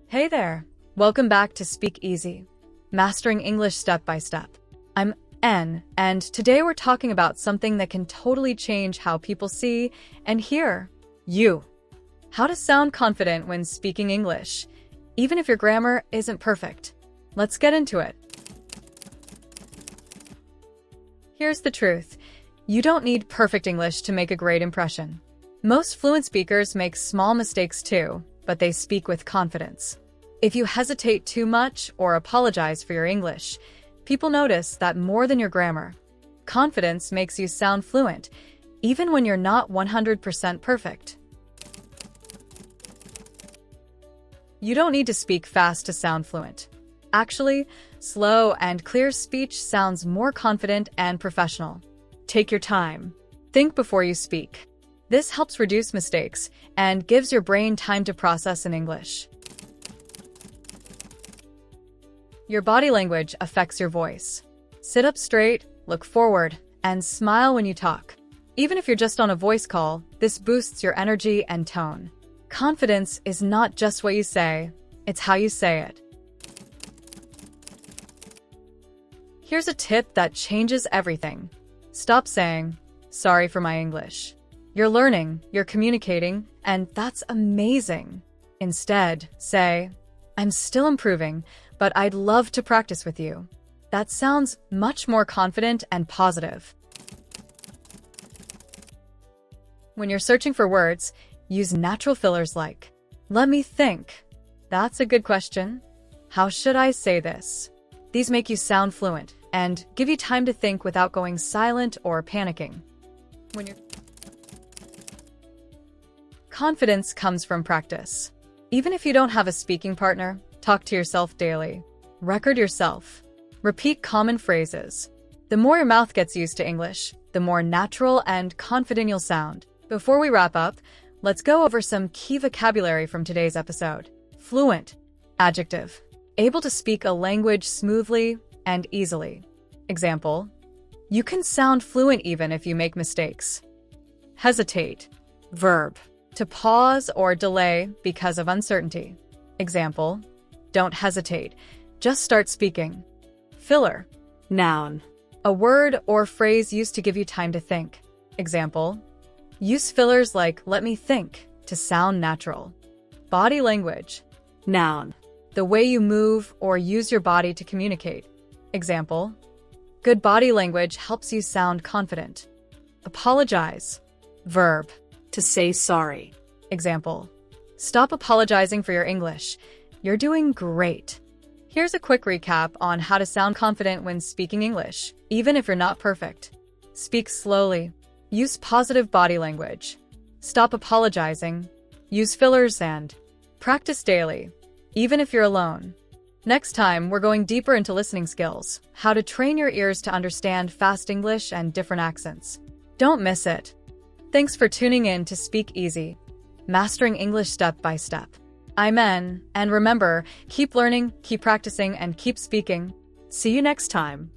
Hey there! Welcome back to Speak Easy, Mastering English Step by Step. I'm N, and today we're talking about something that can totally change how people see and hear you. How to sound confident when speaking English, even if your grammar isn't perfect. Let's get into it. Here's the truth. You don't need perfect English to make a great impression. Most fluent speakers make small mistakes too, but they speak with confidence. If you hesitate too much or apologize for your English, people notice that more than your grammar. Confidence makes you sound fluent, even when you're not 100% perfect. You don't need to speak fast to sound fluent. Actually, slow and clear speech sounds more confident and professional. Take your time. Think before you speak. This helps reduce mistakes and gives your brain time to process in English. Your body language affects your voice. Sit up straight, look forward, and smile when you talk. Even if you're just on a voice call, this boosts your energy and tone. Confidence is not just what you say, it's how you say it. Here's a tip that changes everything. Stop saying, "Sorry for my English." You're learning, you're communicating, and that's amazing. Instead, say, "I'm still improving, but I'd love to practice with you." That sounds much more confident and positive. When you're searching for words, use natural fillers like, "Let me think. That's a good question. How should I say this?" These make you sound fluent and give you time to think without going silent or panicking. Confidence comes from practice. Even if you don't have a speaking partner, talk to yourself daily. Record yourself. Repeat common phrases. The more your mouth gets used to English, the more natural and confident you'll sound. Before we wrap up, let's go over some key vocabulary from today's episode. Fluent. Adjective. Able to speak a language smoothly and easily. Example. You can sound fluent even if you make mistakes. Hesitate. Verb. To pause or delay because of uncertainty. Example. Don't hesitate. Just start speaking. Filler. Noun. A word or phrase used to give you time to think. Example. Use fillers like "let me think" to sound natural. Body language. Noun. The way you move or use your body to communicate. Example. Good body language helps you sound confident. Apologize. Verb. To say sorry. Example. Stop apologizing for your English. You're doing great. Here's a quick recap on how to sound confident when speaking English, even if you're not perfect. Speak slowly. Use positive body language. Stop apologizing. Use fillers and practice daily, even if you're alone. Next time, we're going deeper into listening skills, how to train your ears to understand fast English and different accents. Don't miss it. Thanks for tuning in to Speak Easy, Mastering English Step by Step. I'm N, and remember, keep learning, keep practicing, and keep speaking. See you next time.